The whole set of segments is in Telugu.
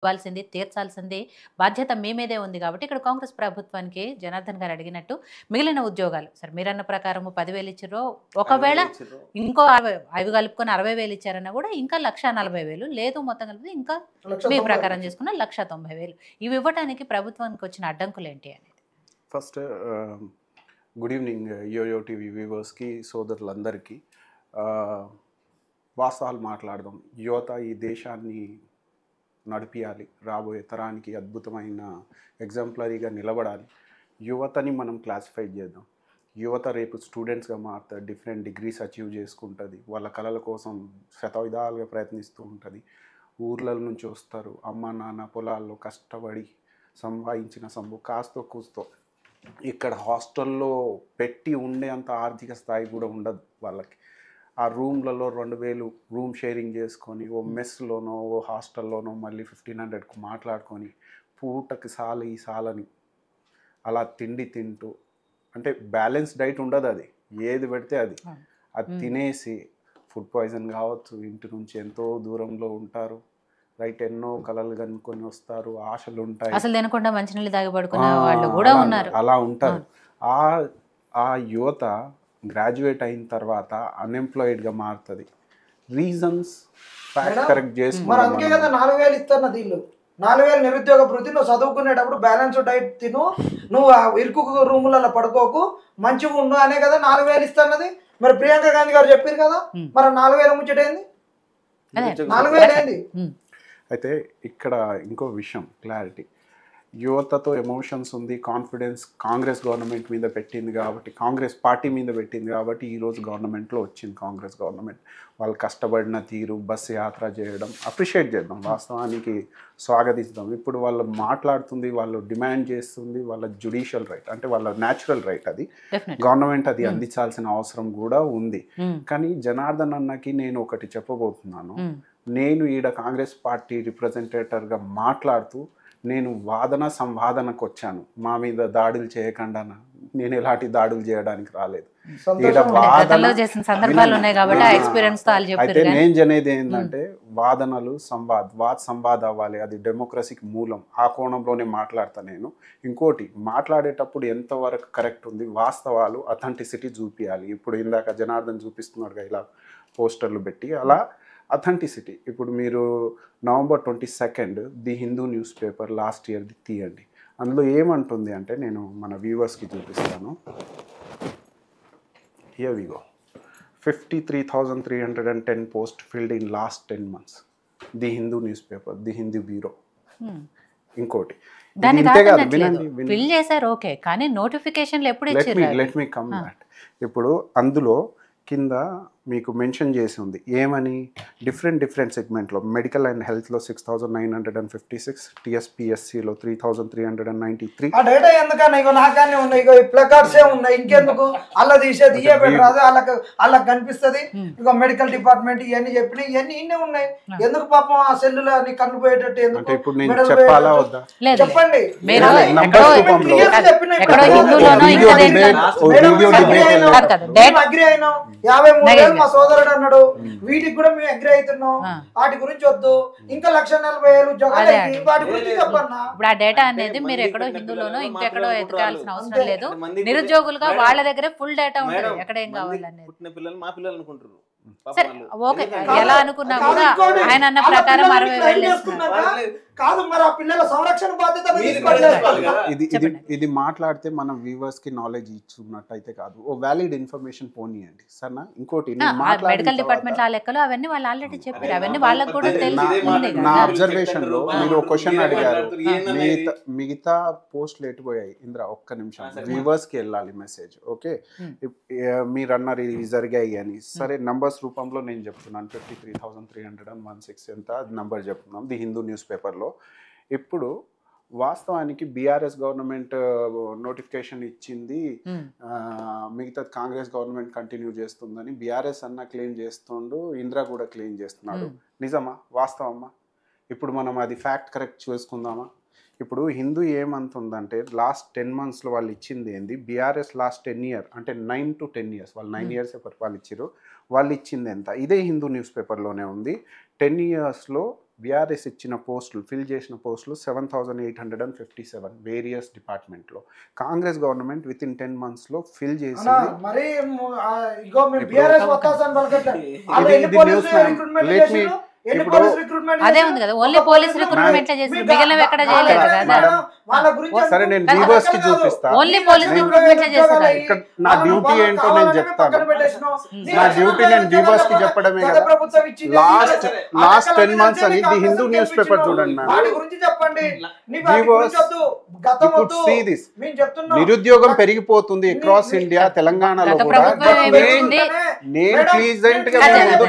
ఇవ్వాల్సింది, తీర్చాల్సింది బాధ్యత మీ మీదే ఉంది కాబట్టి ఇక్కడ కాంగ్రెస్ ప్రభుత్వానికి జనార్దన్ గారు అడిగినట్టు మిగిలిన ఉద్యోగాలు సరే మీరన్న ప్రకారం 10,000 ఇచ్చిర్రో ఒకవేళ ఇంకో 5 కలుపుకొని 60,000 ఇచ్చారన్నా కూడా ఇంకా 1,40,000 లేదు మొత్తం కలిపి ఇంకా మీ ప్రకారం చేసుకున్న 1,90,000 ఇవి ఇవ్వడానికి ప్రభుత్వానికి వచ్చిన అడ్డంకులు ఏంటి అనేది. First good evening YOYO TV వ్యూవర్స్కి సోదరులందరికీ. వాస్తవాలు మాట్లాడదాం. యువత ఈ దేశాన్ని నడిపియాలి, రాబోయే తరానికి అద్భుతమైన ఎగ్జాంపులరీగా నిలబడాలి. యువతని మనం క్లాసిఫై చేద్దాం. యువత రేపు స్టూడెంట్స్గా మారుతుంది, డిఫరెంట్ డిగ్రీస్ అచీవ్ చేసుకుంటుంది, వాళ్ళ కళల కోసం శతవిధాలుగా ప్రయత్నిస్తూ ఉంటుంది. ఊర్ల నుంచి వస్తారు, అమ్మ నాన్న పొలాల్లో కష్టపడి సంపాదించిన సంబు కాస్తో కూస్తో ఇక్కడ హాస్టల్లో పెట్టి ఉండే అంత ఆర్థిక స్థాయి కూడా ఉండదు వాళ్ళకి. ఆ రూమ్లలో 2,000 రూమ్ షేరింగ్ చేసుకొని ఓ మెస్లోనో ఓ హాస్టల్లోనో మళ్ళీ 1,500కు మాట్లాడుకొని పూటకి ఈ సాలని అలా తిండి తింటూ, అంటే బ్యాలెన్స్ డైట్ ఉండదు, అది ఏది పెడితే అది తినేసి ఫుడ్ పాయిజన్ కావచ్చు, ఇంటి నుంచి ఎంతో దూరంలో ఉంటారు, రైట్, ఎన్నో కలలు కనుక్కొని వస్తారు, ఆశలు ఉంటాయి, అసలు తినకుండా మంచినీళ్ళు తాగి పడుకునే వాళ్ళు కూడా ఉన్నారు, అలా ఉంటారు. ఆ యువత గ్రాడ్యుయేట్ అయిన తర్వాత అన్ఎంప్లాయిడ్గా మారుతుంది. రీజన్స్ ఫ్యాక్ట్ కరెక్ట్ మరి అందుకే కదా 4,000 ఇస్తున్న దీళ్ళు. 4,000 నిరుద్యోగ భృతి. నువ్వు చదువుకునేటప్పుడు బ్యాలెన్స్ డైట్ తిను, నువ్వు ఇరుకు రూములలో పడుకోకు, మంచిగా ఉండు అనే కదా 4,000 ఇస్తున్నది. మరి ప్రియాంక గాంధీ గారు చెప్పారు కదా, మరి 4,000 ముచ్చటేంది, 4,000 ఏంది? అయితే ఇక్కడ ఇంకో విషయం క్లారిటీ. యువతతో ఎమోషన్స్ ఉంది, కాన్ఫిడెన్స్ కాంగ్రెస్ గవర్నమెంట్ మీద పెట్టింది కాబట్టి, కాంగ్రెస్ పార్టీ మీద పెట్టింది కాబట్టి ఈరోజు గవర్నమెంట్లో వచ్చింది కాంగ్రెస్ గవర్నమెంట్. వాళ్ళు కష్టపడిన తీరు, బస్సు యాత్ర చేయడం అప్రిషియేట్ చేద్దాం, వాస్తవానికి స్వాగతిస్తాం. ఇప్పుడు వాళ్ళు మాట్లాడుతుంది, వాళ్ళు డిమాండ్ చేస్తుంది వాళ్ళ జ్యుడిషియల్ రైట్, అంటే వాళ్ళ న్యాచురల్ రైట్, అది గవర్నమెంట్ అది అందించాల్సిన అవసరం కూడా ఉంది. కానీ జనార్దన్ అన్నకి నేను ఒకటి చెప్పబోతున్నాను. నేను ఈడ కాంగ్రెస్ పార్టీ రిప్రజెంటేటివ్గా మాట్లాడుతూ నేను వాదన సంవాదనకు వచ్చాను. మా మీద దాడులు చేయకుండా, నేను ఎలాంటి దాడులు చేయడానికి రాలేదు. అయితే నేను జనేది ఏంటంటే వాదనలు సంవాద్ అవ్వాలి, అది డెమోక్రసీకి మూలం. ఆ కోణంలోనే మాట్లాడతా నేను. ఇంకోటి, మాట్లాడేటప్పుడు ఎంతవరకు కరెక్ట్ ఉంది, వాస్తవాలు అథెంటిసిటీ చూపించాలి. ఇప్పుడు ఇందాక జనార్దన్ చూపిస్తున్నాడుగా ఇలా పోస్టర్లు పెట్టి, అలా అథెంటిసిటీ. ఇప్పుడు మీరు November 22 the Hindu news paper last ఇయర్ది తీయండి. అందులో ఏమంటుంది అంటే, నేను మన వ్యూవర్స్కి చూపిస్తాను. Here we go. 53,310 post filled in last 10 months. The Hindu news paper, the Hindu bureau. ఇంకోటి లెట్ మీ కమ్ బ్యాక్. ఇప్పుడు అందులో కింద మీకు మెన్షన్ చేసి ఉంది ఏమని, డిఫరెంట్ సెగ్మెంట్లో మెడికల్ అండ్ హెల్త్లో 6,956, టీఎస్పీఎస్సీలో 3,393. ఆ డేటా ఎందుకన్నా ఇగో నాకానే ఉన్నాయి, ఇగో ఈ ప్లకార్డ్సే ఉన్నాయి, ఇంకెందుకు అలా తీసేది ఇయే పెట్టరాదు, వాళ్ళకి కనిపిస్తుంది. ఇగో మెడికల్ డిపార్ట్మెంట్ ఇవన్నీ చెప్పిన ఇవన్నీ ఇన్నే ఉన్నాయి, ఎందుకు పాపం ఆ సెల్లులో అన్ని కన్ను పోయేటట్టు ఎందుకు? ఇప్పుడు నేను చెప్పాలా వద్దా? చెప్పండి. అగ్రి అయినా 53,000 మా సోదరుడు అన్నాడు, వీటికి కూడా మేము అగ్రి అవుతున్నాం. వాటి గురించి వద్దు, ఇంకా 1,40,000 ఉద్యోగాలు వాటి గురించి చెప్పన్నా. ఇప్పుడు ఆ డేటా అనేది మీరు ఎక్కడో హిందూలోనో ఇంకెక్కడో ఎతకాల్సిన అవసరం లేదు. నిరుద్యోగులుగా వాళ్ళ దగ్గరే ఫుల్ డేటా ఉంటుంది, ఎక్కడ ఏం కావాలనేది. మా పిల్లలు అనుకుంటారు. సరే ఓకే, ఎలా అనుకున్నా కూడా ఆయన అన్న ప్రకారం 60,000 కాదు. మరి ఆ పిల్లల సంరక్షణ బాధ్యత ఇది మాట్లాడితే మనం వ్యూవర్స్ కి నాలెడ్జ్ ఇచ్చున్నట్టయితే కాదు, ఓ వ్యాలిడ్ ఇన్ఫర్మేషన్ పోనీయండి సరేనా. ఇంకోటి, మెడికల్ డిపార్ట్మెంట్ ఆ లెక్కలు అవన్నీ వాళ్ళు ఆల్రెడీ చెప్పారు, అవన్నీ వాళ్ళకి కూడా తెలుసు. నా అబ్జర్వేషన్ లో మీరు ఒక క్వశ్చన్ అడిగారు, మిగతా పోస్టులు ఎటుపోయాయి ఇంద్ర, ఒక్క నిమిషం, వ్యూవర్స్ కి వెళ్ళాలి మెసేజ్. ఓకే, మీరు అన్నారు ఇవి జరిగాయి అని. సరే, నంబర్స్ రూపంలో నేను చెప్తున్నాను. 53,316 ఎంత నంబర్ చెప్తున్నాం ది హిందూ న్యూస్ పేపర్లో. ఇప్పుడు వాస్తవానికి బీఆర్ఎస్ గవర్నమెంట్ నోటిఫికేషన్ ఇచ్చింది, మిగతా కాంగ్రెస్ గవర్నమెంట్ కంటిన్యూ చేస్తుందని బీఆర్ఎస్ అన్న క్లెయిమ్ చేస్తుండు, ఇందిరా కూడా క్లెయిమ్ చేస్తున్నాడు. నిజమా, వాస్తవమ్మా? ఇప్పుడు మనం అది ఫ్యాక్ట్ కరెక్ట్ చేసుకుందామా? ఇప్పుడు హిందూ ఏమంటుందంటే లాస్ట్ 10 monthsలో వాళ్ళు ఇచ్చింది ఏంది, బీఆర్ఎస్ లాస్ట్ 10 years అంటే 9 to 10 years వాళ్ళు 9 years వాళ్ళు ఇచ్చారు. వాళ్ళు ఇచ్చింది ఎంత, ఇదే హిందూ న్యూస్ పేపర్లోనే ఉంది. 10 yearsలో బీఆర్ఎస్ ఇచ్చిన పోస్టులు ఫిల్ చేసిన పోస్టులు 7,857 వేరియస్ డిపార్ట్మెంట్లో. కాంగ్రెస్ గవర్నమెంట్ విత్ ఇన్ 10 monthsలో ఫిల్ చేసింది. మరి ఇగో మేము బీఆర్ఎస్ వస్తాం పలకట్లేదు. వాళ్ళు ఎన్ని పోలీసులు రిక్రూట్మెంట్ చేసిరు, ఎన్ని పోలీస్ రిక్రూట్మెంట్ అదే ఉంది కదా, ఓన్లీ పోలీస్ రిక్రూట్మెంట్ చేసి మిగిలినవి ఎక్కడ చేయలేదు కదా. వాళ్ళ గురించి సరే నేను రివర్స్ కి చూపిస్తా. ఓన్లీ పోలీస్ రిక్రూట్మెంట్ చేస్తారు. ఇక్కడ నా డ్యూటీ ఏంటో నేను చెప్తాను. నా డ్యూటీ నేను రివర్స్ కి చెప్పడమే కదా. లాస్ట్ 10 months అని ది హిందూ న్యూస్ పేపర్ చూడండి మ్యామ్. వాటి గురించి చెప్పండి. నిరుద్యోగం పెరిగిపోతుంది అక్రాస్ ఇండియా. తెలంగాణలో కూడా నేను ప్లీజెంట్ గా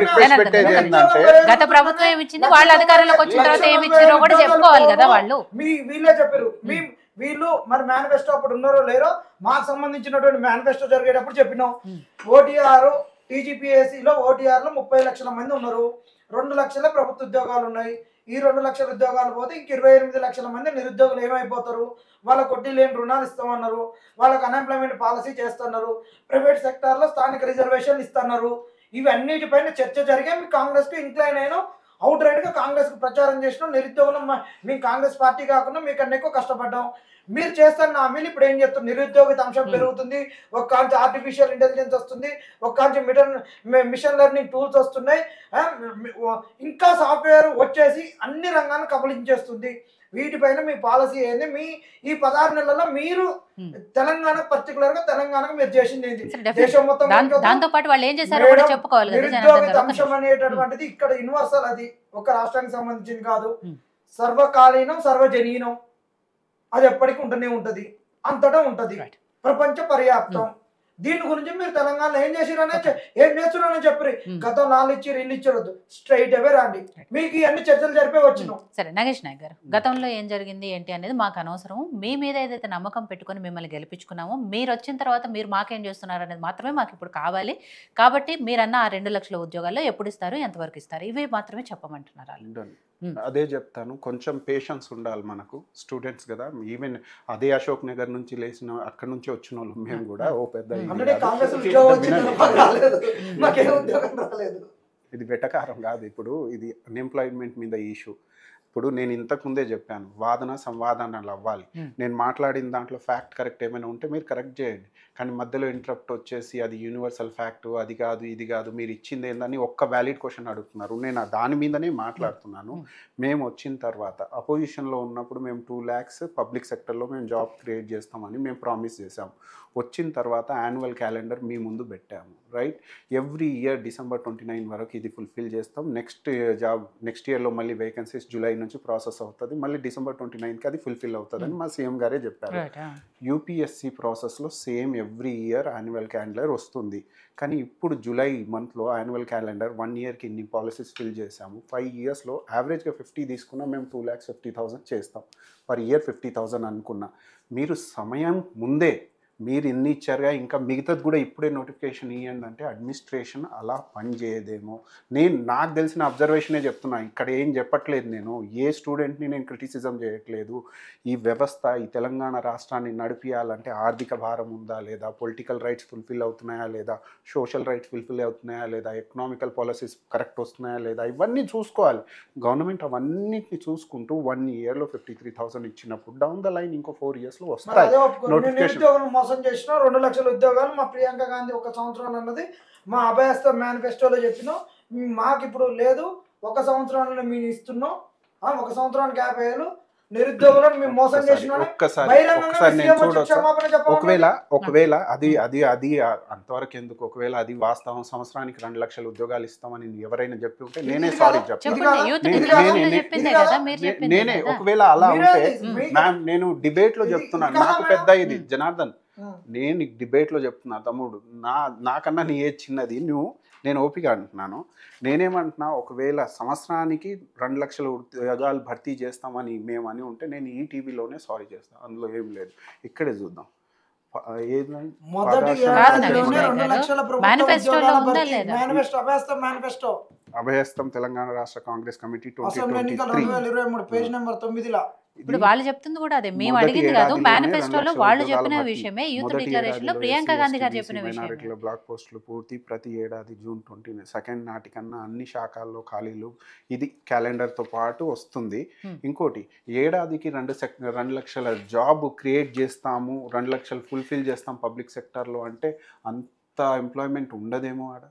రిక్వెస్ట్ పెట్టేది ఏంటంటే గత ప్రభుత్వం ఏమి ఇచ్చింది, వాళ్ళ అధికారంలోకి వచ్చిన తర్వాత ఏమి ఇచ్చారో కూడా చెప్పుకోవాలి కదా వాళ్ళు. వీళ్ళే చెప్పారు. వీళ్ళు మరి మేనిఫెస్టో అప్పుడు ఉన్నారో లేరో, మాకు సంబంధించినటువంటి మేనిఫెస్టో జరిగేటప్పుడు చెప్పినాం. ఓటీఆర్ టీజీపీఎస్సీలో ఓటీఆర్ లో 30 లక్షల మంది ఉన్నారు, 2 లక్షల ప్రభుత్వ ఉద్యోగాలు ఉన్నాయి. ఈ 2 లక్షల ఉద్యోగాలు పోతే ఇంక 28 లక్షల మంది నిరుద్యోగులు ఏమైపోతారు? వాళ్ళ కొట్టి లేని రుణాలు ఇస్తామన్నారు, వాళ్ళకి అన్ఎంప్లాయ్మెంట్ పాలసీ చేస్తున్నారు, ప్రైవేట్ సెక్టార్లో స్థానిక రిజర్వేషన్లు ఇస్తున్నారు. ఇవన్నిటిపైన చర్చ జరిగే మీ కాంగ్రెస్కి ఇంక్లైన్ అయినా అవుట్ రైట్గా కాంగ్రెస్కి ప్రచారం చేసినాం. నిరుద్యోగులం మేము కాంగ్రెస్ పార్టీ కాకుండా మీకన్నా ఎక్కువ కష్టపడ్డాం. మీరు చేస్తున్న హామీలు ఇప్పుడు ఏం చేస్తారు? నిరుద్యోగిత అంశం పెరుగుతుంది, ఒక కాంచి ఆర్టిఫిషియల్ ఇంటెలిజెన్స్ వస్తుంది, ఒక కాంచి మిషన్ లెర్నింగ్ టూల్స్ వస్తున్నాయి, ఇంకా సాఫ్ట్వేర్ వచ్చేసి అన్ని రంగాలను కబలించేస్తుంది. వీటిపైన మీ పాలసీ ఏంది? మీ ఈ 16 నెలల్లో మీరు తెలంగాణ పర్టికులర్ గా తెలంగాణకు మీరు చేసింది ఏంటి? దేశం మొత్తం దాంతో పాటు వాళ్ళు ఏం చేశారో కూడా చెప్పుకోవాలి. నిరుద్యోగిత అంశం అనేటటువంటిది ఇక్కడ యూనివర్సల్, అది ఒక రాష్ట్రానికి సంబంధించింది కాదు, సర్వకాలీనం సర్వజనీనం. అది ఎప్పటికీ ఉంటూనే ఉంటది, అంతటా ఉంటది, ప్రపంచ పర్యాప్తం. దీని గురించి మీరు తెలంగాణలో ఏం చేసిరనే ఏం చేస్తున్నారని చెప్పి గతం 4 ఇచ్చి 2 ఇచ్చారు. స్ట్రైట్ అవే రండి, మీకు ఇవన్నీ చర్చలు జరిపే వచ్చినాం. సరే నాగేష్ నాయక్ గారు, గతంలో ఏం జరిగింది ఏంటి అనేది మాకు అనవసరం. మీ మీద ఏదైతే నమ్మకం పెట్టుకొని మిమ్మల్ని గెలిపించుకున్నామో, మీరు వచ్చిన తర్వాత మీరు మాకేం చేస్తున్నారు అనేది మాత్రమే మాకు ఇప్పుడు కావాలి. కాబట్టి మీరన్న ఆ 2 లక్షల ఉద్యోగాల్లో ఎప్పుడు ఇస్తారు, ఎంతవరకు ఇస్తారు, ఇవి మాత్రమే చెప్పమంటున్నారు. అదే చెప్తాను, కొంచెం పేషెన్స్ ఉండాలి మనకు. స్టూడెంట్స్ కదా, ఈవెన్ అదే అశోక్ నగర్ నుంచి లేచిన అక్కడ నుంచి వచ్చిన వాళ్ళు మేము కూడా ఓ పెద్ద ఇది వెటకారం కాదు. ఇప్పుడు ఇది అన్ఎంప్లాయ్మెంట్ మీద ఇష్యూ. ఇప్పుడు నేను ఇంతకుముందే చెప్పాను, వాదన సంవాదనలు అవ్వాలి. నేను మాట్లాడిన దాంట్లో ఫ్యాక్ట్ కరెక్ట్ ఏమైనా ఉంటే మీరు కరెక్ట్ చేయండి, కానీ మధ్యలో ఇంటరప్ట్ వచ్చేసి అది యూనివర్సల్ ఫ్యాక్ట్, అది కాదు ఇది కాదు, మీరు ఇచ్చింది ఏందని ఒక్క వ్యాలిడ్ క్వశ్చన్ అడుగుతున్నారు. నేను దాని మీదనే మాట్లాడుతున్నాను. మేము వచ్చిన తర్వాత అపోజిషన్లో ఉన్నప్పుడు మేము 2 lakhs పబ్లిక్ సెక్టర్లో మేము జాబ్ క్రియేట్ చేస్తామని మేము ప్రామిస్ చేసాము. వచ్చిన తర్వాత యాన్యువల్ క్యాలెండర్ మీ ముందు పెట్టాము, రైట్? ఎవ్రీ ఇయర్ December 29 వరకు ఇది ఫుల్ఫిల్ చేస్తాం. నెక్స్ట్ ఇయర్లో మళ్ళీ వేకెన్సీస్ జూలై నుంచి ప్రాసెస్ అవుతుంది, మళ్ళీ December 29కి అది ఫుల్ఫిల్ అవుతుందని మా సీఎం గారే చెప్పారు. యూపీఎస్సీ ప్రాసెస్లో same every year annual calendar వస్తుంది, కానీ ఇప్పుడు జూలై మంత్లో యాన్యువల్ క్యాలెండర్ 1 yearకి ఇన్ని పాలసీస్ ఫిల్ చేసాము. 5 yearsలో యావరేజ్గా 50 తీసుకున్నా మేము 2,50,000 చేస్తాం పర్ ఇయర్. 50,000 అనుకున్నా, మీరు సమయం ముందే మీరు ఇన్ని ఇచ్చారుగా, ఇంకా మిగతాది కూడా ఇప్పుడే నోటిఫికేషన్ ఇవ్వండి అంటే అడ్మినిస్ట్రేషన్ అలా పనిచేయదేమో. నాకు తెలిసిన అబ్జర్వేషనే చెప్తున్నా, ఇక్కడ ఏం చెప్పట్లేదు. నేను ఏ స్టూడెంట్ని నేను క్రిటిసిజం చేయట్లేదు. ఈ వ్యవస్థ ఈ తెలంగాణ రాష్ట్రాన్ని నడిపియాలంటే ఆర్థిక భారం ఉందా లేదా, పొలిటికల్ రైట్స్ ఫుల్ఫిల్ అవుతున్నాయా లేదా, సోషల్ రైట్స్ ఫుల్ఫిల్ అవుతున్నాయా లేదా, ఎకనామికల్ పాలసీస్ కరెక్ట్ వస్తున్నాయా లేదా, ఇవన్నీ చూసుకోవాలి గవర్నమెంట్. అవన్నిటిని చూసుకుంటూ 1 yearలో 53,000 ఇచ్చినప్పుడు డౌన్ ద లైన్ ఇంకో 4 yearsలో వస్తాయి నోటిఫికేషన్. చేసిన 2 లక్షల ఉద్యోగాలు మా ప్రియాంక గాంధీ 1 సంవత్సరం అన్నది మా అభయస్థ మేనిఫెస్టోలో చెప్పినాం. మాకు ఇప్పుడు లేదు, 1 సంవత్సరంలో మేము ఇస్తున్నాం, 1 సంవత్సరానికి 50,000 నిరుద్యోగులను మేము మోసం చేసినాం. ఒకవేళ అది అంతవరకు ఎందుకు, ఒకవేళ అది వాస్తవం సంవత్సరానికి 2 లక్షల ఉద్యోగాలు ఇస్తామని ఎవరైనా చెప్పి ఉంటే నేనే సారీ చెప్తాను. నేనే ఒకవేళ అలా ఉంటే మ్యామ్, నేను డిబేట్ లో చెప్తున్నాను, నాకు పెద్ద ఇది జనార్దన్, నేను డిబేట్లో చెప్తున్నా తమ్ముడు, నాకన్నా నీ ఏజ్ చిన్నది, నేను ఓపిక అంటున్నాను. నేనేమంటున్నా, ఒకవేళ సంవత్సరానికి 2 లక్షల ఉద్యోగాలు భర్తీ చేస్తామని మేము అని ఉంటే నేను ఈ టీవీలోనే సారీ చేస్తాను, అందులో ఏం లేదు. ఇక్కడే చూద్దాం. అభయస్థం తెలంగాణ రాష్ట్ర కాంగ్రెస్ కమిటీ 2023 పేజ్ నెంబర్ 9. ఇప్పుడు వాళ్ళు చెప్తుంది కూడా అదే, మేము మొదటి అడిగింది కాదు, ఏడాదిలోనే మేనిఫెస్టోలో 2 లక్షల వాళ్ళు ఉద్యోగాల చెప్పిన భర్తీ. విషయమే, యూత్ మొదటి డిక్లరేషన్ లో ఏడాదిలో ప్రియాంక గాంధీ గారు చెప్పిన SC, విషయం. మైనారిటీల బ్లాక్ పోస్టులు పూర్తి ప్రతి ఏడాది జూన్ 22 నాటికన్నా అన్ని శాఖల్లో ఖాళీలు ఇది క్యాలెండర్తో పాటు వస్తుంది. ఇంకోటి ఏడాదికి 2 లక్షల జాబ్ క్రియేట్ చేస్తాము, 2 లక్షలు ఫుల్ఫిల్ చేస్తాం పబ్లిక్ సెక్టార్లో అంటే అంత ఎంప్లాయ్మెంట్ ఉండదేమో ఆడ.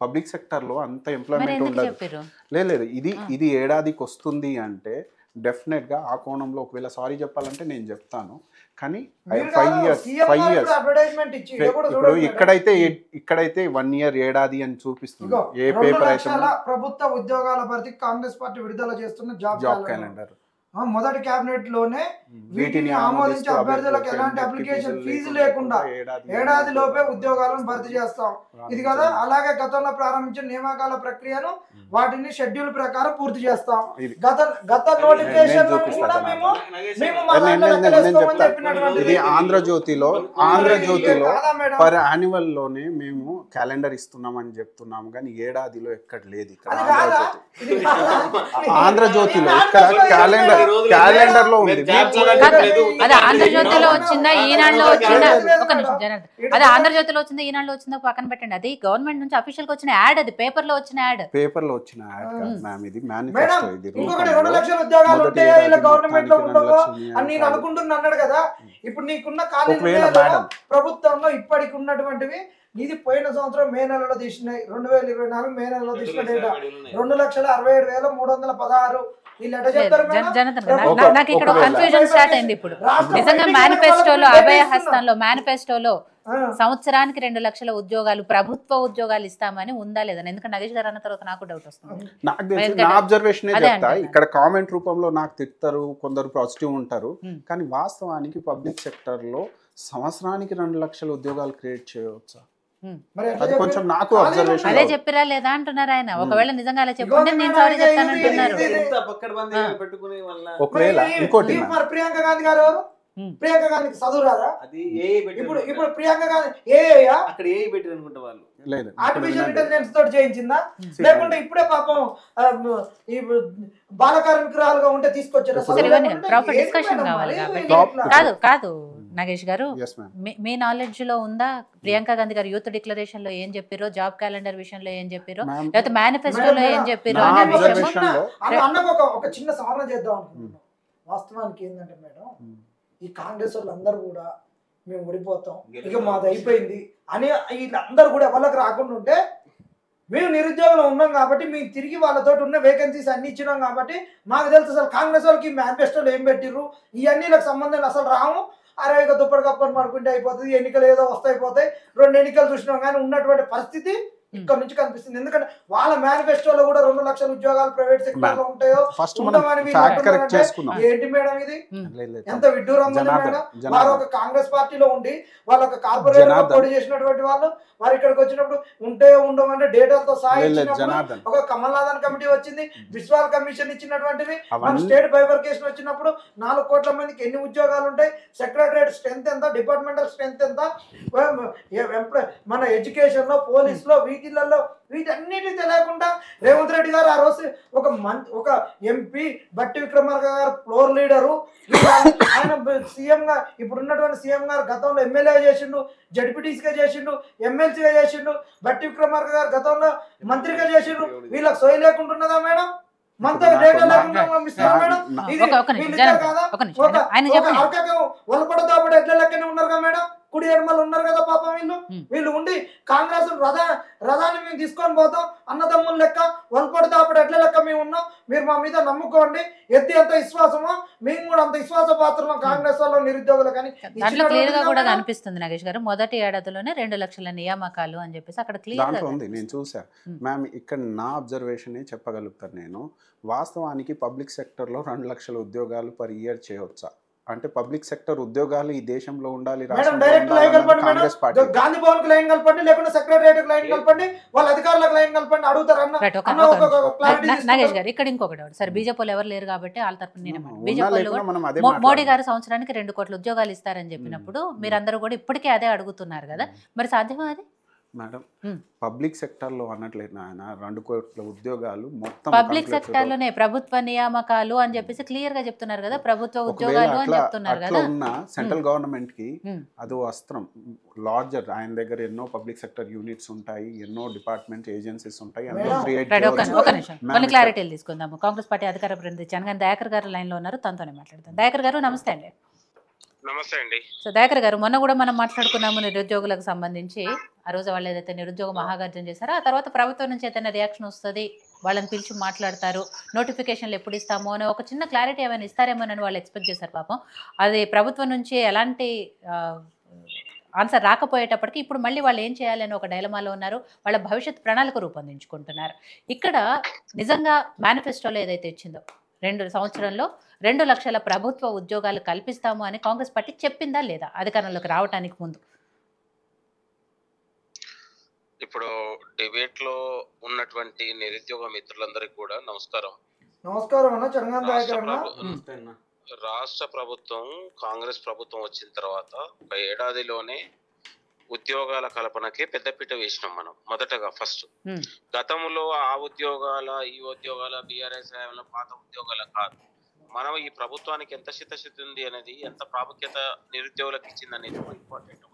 పబ్లిక్ సెక్టార్లో అంత ఎంప్లాయ్మెంట్ ఉండదు. లేదు ఇది ఏడాదికి వస్తుంది అంటే డెఫినెట్గా ఆ కోణంలో ఒకవేళ సారీ చెప్పాలంటే నేను చెప్తాను. కానీ 5 years ఇప్పుడు ఇక్కడైతే 1 year ఏడాది అని చూపిస్తుంది. ఏ పేపర్ అయితే ప్రభుత్వ ఉద్యోగాల భర్తీ కాంగ్రెస్ పార్టీ విడుదల చేస్తున్న జాబ్ క్యాలెండర్ మొదటి కేబినెట్ లోనే వీటిని ఆమోదించి అభ్యర్థులకు ఎలాంటి అప్లికేషన్ ఫీజు లేకుండా ఏడాది లోపే ఉద్యోగాలను భర్తీ చేస్తాం. ఇది కదా. అలాగే గతంలో ప్రారంభించిన నియామకాల ప్రక్రియను వాటిని షెడ్యూల్ ప్రకారం పూర్తి చేస్తాం. గత నోటిఫికేషన్ కూడా మేము ఇది ఆంధ్రజ్యోతిలో పర్ యాన్యువల్ లోనే మేము క్యాలెండర్ ఇస్తున్నామని చెప్తున్నాము, కానీ ఏడాదిలో ఎక్కడ లేదు. ఇక్కడ ఆంధ్రజ్యోతిలో ఇక్కడ క్యాలెండర్ లో ఉంది. అది ఆంధ్రజ్యోతిలో వచ్చిందా, ఈనాడులో వచ్చిందా, ఒక నిమిషం జనార్దన్, అది ఆంధ్రజ్యోతిలో వచ్చిందా, ఈనాడులో వచ్చిందా పక్కన పెట్టండి. అది గవర్నమెంట్ నుంచి అఫీషియల్ గా వచ్చిన యాడ్, అది పేపర్ లో వచ్చిన యాడ్. పేపర్ లో వచ్చిన యాడ్ మ్యామ్, ఇది మేనిఫెస్టో. ఇది 2 లక్షల ఉద్యోగాలు ఉంటే ఇలా గవర్నమెంట్ లో ఉండవు అని నేను అనుకుంటున్నా అన్నాడు కదా. ఇప్పుడు నీకున్న ఖాళీలు ప్రభుత్వంలో ఇప్పటికి ఉన్నటువంటివి ఇది పోయిన సంవత్సరం మే నెలలో తీసినాయి. 2024 మే నెలలో తీసిన డేటా 2,67,316. నాకు ఇక్కడ కన్ఫ్యూజన్ స్టార్ట్ అయింది. ఇప్పుడు నిజంగా మేనిఫెస్టోలో, అభయ హస్తంలో మేనిఫెస్టోలో సంవత్సరానికి 2 లక్షల ఉద్యోగాలు, ప్రభుత్వ ఉద్యోగాలు ఇస్తామని ఉందా లేదా? ఎందుకంటే నగేష్ గారు అన్న తర్వాత నాకు డౌట్ వస్తుంది. నాకు తెలిసి నా అబ్జర్వేషన్ చెప్తా. ఇక్కడ కామెంట్ రూపంలో నాకు తిడతారు, కొందరు పాజిటివ్ ఉంటారు, కానీ వాస్తవానికి పబ్లిక్ సెక్టర్ లో సంవత్సరానికి 2 లక్షల ఉద్యోగాలు క్రియేట్ చేయవచ్చా? అది కొంచెం నాకు అబ్జర్వేషన్. అదే చెప్పిరా లేదా అంటున్నారు ఆయన. ఒకవేళ నిజంగా అలా చెప్పుకుంటే నేను సారీ చెప్తానంటున్నారు. ఒకవేళ ఇంకోటి ప్రియాంక గాంధీ గారు ఎవరు? ప్రియాంక గాంధీకి చదువు రాదా? ఇప్పుడు ప్రియాంక గాంధీ అక్కడ ఏ పెట్టారు అనుకుంటా వాళ్ళు ఆర్టిఫిషియల్ ఇంటెలిజెన్స్ తోటి చేయించిందా? లేకుంటే ఇప్పుడే పాపం ఈ బాల కార్మికురాలుగా ఉంటే తీసుకొచ్చారు. ప్రాపర్ డిస్కషన్ కావాలి కాబట్టి. కాదు కాదు నాగేష్ గారు, మీ నాలెడ్జ్ లో ఉందా ప్రియాంక గాంధీ గారు యూత్ డిక్లరేషన్ లో ఏం చెప్పారో, జాబ్ క్యాలెండర్ విషయంలో ఏం చెప్పారో, లేకపోతే మేనిఫెస్టోలో ఏం చెప్పారో అనే అన్నకు ఒక చిన్న సవరణ చేద్దాం అనుకుంటున్నాం. వాస్తవానికి ఏంటంటే మేడం, ఈ కాంగ్రెస్ వాళ్ళందరూ కూడా మేము ఓడిపోతాం, ఇక మాది అయిపోయింది అని వీళ్ళందరూ కూడా వాళ్ళకి రాకుండా ఉంటే, మేము నిరుద్యోగంలో ఉన్నాం కాబట్టి మేము తిరిగి వాళ్ళతో ఉన్న వేకెన్సీస్ అన్ని ఇచ్చినాం కాబట్టి మాకు తెలుసు అసలు కాంగ్రెస్ వాళ్ళకి మేనిఫెస్టోలో ఏం పెట్టిర్రు, ఇవన్నీ సంబంధం అసలు రాము. అరవైగా దుప్పటి కప్పుకొని పడుకుంటే అయిపోతుంది, ఎన్నికలు ఏదో వస్తాయిపోతాయి. 2 ఎన్నికలు చూసినాం కానీ ఉన్నటువంటి పరిస్థితి ఇక్కడ నుంచి కనిపిస్తుంది. ఎందుకంటే వాళ్ళ మేనిఫెస్టోలో కూడా 2 లక్షల ఉద్యోగాలు ప్రైవేట్ సెక్టర్ లో ఉంటాయో ఏంటి మేడం ఇది? ఎంత విడ్డూరంగా ఉంది మేడం. వారు ఒక కాంగ్రెస్ పార్టీలో ఉండి వాళ్ళ ఒక కార్పొరేట్ పోటీ చేసినటువంటి వాళ్ళు వారు ఇక్కడికి వచ్చినప్పుడు ఉంటే ఉండమంటే డేటాలతో సహా ఒక కమల్నాథన్ కమిటీ వచ్చింది, బిస్వాల్ కమిషన్ ఇచ్చినటువంటివి, మన స్టేట్ బైఫర్కేషన్ వచ్చినప్పుడు 4 కోట్ల మందికి ఎన్ని ఉద్యోగాలు ఉంటాయి, సెక్రటరియట్ స్ట్రెంత్ ఎంత, డిపార్ట్మెంటల్ స్ట్రెంత్ ఎంత, మన ఎడ్యుకేషన్ లో, పోలీస్ లో, వీటిలలో వీటన్నిటి తెలియకుండా రేవంత్ రెడ్డి గారు ఆ రోజు ఒక ఎంపీ బట్టి విక్రమార్క గారు ఫ్లోర్ లీడరు, ఆయన సీఎం గా ఇప్పుడున్నటువంటి సీఎం గారు గతంలో ఎమ్మెల్యే చేసిండు, జడ్పీటీసీగా చేసిండు, ఎమ్మెల్సీగా చేసిండు. బట్టి విక్రమార్క గారు గతంలో మంత్రిగా చేసిండు. వీళ్ళకి సోయి లేకుంటున్నదా మేడం? మనతో డేటా లేకుండా పంపిస్తారా మేడం? ఇది వలపడదాపడ ఎట్ల లెక్కనే ఉన్నారు కదా మేడం, కుడి ఎడమలు ఉన్నారు కదా పాపం. వీళ్ళు ఉండి కాంగ్రెస్ రథాన్ని మేము తీసుకొని పోతాం అన్నదమ్ముల లెక్క, వలపడదాపడ ఎట్ల లెక్క మేము ఉన్నాం, మీరు మా మీద నమ్ముకోండి, ఎత్తి ఎంత విశ్వాసమో మేము కూడా అంత విశ్వాస పాత్రలో కాంగ్రెస్ వాళ్ళు నిరుద్యోగులు. కానీ దాంట్లో క్లియర్ గా కూడా కనిపిస్తుంది నాగేష్ గారు, మొదటి ఏడాదిలోనే 2 లక్షల నియామకాలు అని చెప్పేసి అక్కడ క్లియర్ గా ఉంది. నేను చూసా మ్యామ్, ఇక్కడ నా అబ్జర్వేషన్ చెప్పగలుగుతాను నేను. వాస్తవానికి పబ్లిక్ సెక్టర్ లో 2 లక్షల ఉద్యోగాలు పర్ ఇయర్ చేయవచ్చా అంటే, పబ్లిక్ సెక్టర్ ఉద్యోగాలు ఈ దేశంలో ఉండాలి. కాంగ్రెస్ పార్టీ గాంధీ భవన్ కి లైన్ కలపండి, లేకుంటే సెక్రటరియట్ లైన్ కలపండి, వాళ్ళ అధికారులకు లైన్ కలపండి అడుగుతారు అన్న. నాగేష్ గారు ఇక్కడ ఇంకొకటి డౌట్. సరే బీజేపీలో ఎవరు లేరు కాబట్టి వాళ్ళ తరపున బీజేపీలో మోడీ గారు సంవత్సరానికి 2 కోట్ల ఉద్యోగాలు ఇస్తారని చెప్పినప్పుడు మీరందరూ కూడా ఇప్పటికే అదే అడుగుతున్నారు కదా, మరి సాధ్యమా అది? Madam Hmm. పబ్లిక్ సెక్టర్లో అన్నట్లేదు నాయన 2 కోట్ల ఉద్యోగాలు మొత్తం పబ్లిక్ కాంప్లెక్స్ సెక్టార్లోనే ప్రభుత్వ నియామకాలు అని చెప్పేసి క్లియర్ గా చెప్తున్నారు కదా, ప్రభుత్వ ఒకవేళ ఉద్యోగాలు అని అట్లా చెప్తున్నారు అట్లా కదా. ఉన్న సెంట్రల్ గవర్నమెంట్ కి Hmm. అది వస్త్రం లార్జర్, ఆయన దగ్గర ఎన్నో పబ్లిక్ సెక్టర్ యూనిట్స్ ఉంటాయి, ఎన్నో డిపార్ట్మెంట్ ఏజెన్సీస్ ఉంటాయి, అందులో మేడం, క్రియేట్ రైట్, ఒక చేయవచ్చు. నిమిషం Ma'am, కొన్ని ఇక్కడ- క్లారిటీలు తీసుకుందాము. కాంగ్రెస్ పార్టీ అధికార ప్రతినిధి చనగన్ దయాకర్ గారు లైన్ లో ఉన్నారు, తనతోనే మాట్లాడతాం. దయాకర్ గారు నమస్తే అండి. నమస్తే అండి. సో దయాకర్ గారు, మొన్న కూడా మనం మాట్లాడుకున్నాము నిరుద్యోగులకు సంబంధించి. ఆ రోజు వాళ్ళు ఏదైతే నిరుద్యోగ మహాగర్జన చేశారో, ఆ తర్వాత ప్రభుత్వం నుంచి ఏదైనా రియాక్షన్ వస్తుంది, వాళ్ళని పిలిచి మాట్లాడతారు, నోటిఫికేషన్లు ఎప్పుడు ఇస్తామో అని ఒక చిన్న క్లారిటీ ఏమైనా ఇస్తారేమోనని వాళ్ళు ఎక్స్పెక్ట్ చేశారు పాపం. అది ప్రభుత్వం నుంచి ఎలాంటి ఆన్సర్ రాకపోయేటప్పటికి ఇప్పుడు మళ్ళీ వాళ్ళు ఏం చేయాలని ఒక డైలమాలో ఉన్నారు, వాళ్ళ భవిష్యత్ ప్రణాళిక రూపొందించుకుంటున్నారు. ఇక్కడ నిజంగా మేనిఫెస్టోలో ఏదైతే ఇచ్చిందో 2 సంవత్సరంలో 2 లక్షల ప్రభుత్వ ఉద్యోగాలు కల్పిస్తాము అని కాంగ్రెస్ పార్టీ చెప్పిందా లేదా అధికారంలోకి రావడానికి ముందు? ఇప్పుడు డిబేట్ లో ఉన్నటువంటి నిరుద్యోగ మిత్రులందరికీ కూడా నమస్కారం. నమస్కారం అన్న చంద్రకాంత్ రాష్ట్ర దయాకర్ అన్న. రాష్ట్ర ప్రభుత్వం కాంగ్రెస్ ప్రభుత్వం వచ్చిన తర్వాత ఒక ఏడాదిలోనే ఉద్యోగాల కల్పనకి పెద్దపీట వేసినాం మనం. మొదటగా ఫస్ట్ గతంలో ఆ ఉద్యోగాల ఈ ఉద్యోగాల బీఆర్ఎస్ పాత ఉద్యోగాల కాదు, మనం ఈ ప్రభుత్వానికి ఎంత చిత్తశుద్ధి ఉంది అనేది, ఎంత ప్రాముఖ్యత నిరుద్యోగులకు ఇచ్చింది అనేది ఇంపార్టెంట్.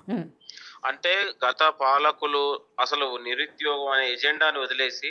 అంటే గత పాలకులు అసలు నిరుద్యోగం అనే ఎజెండాను వదిలేసి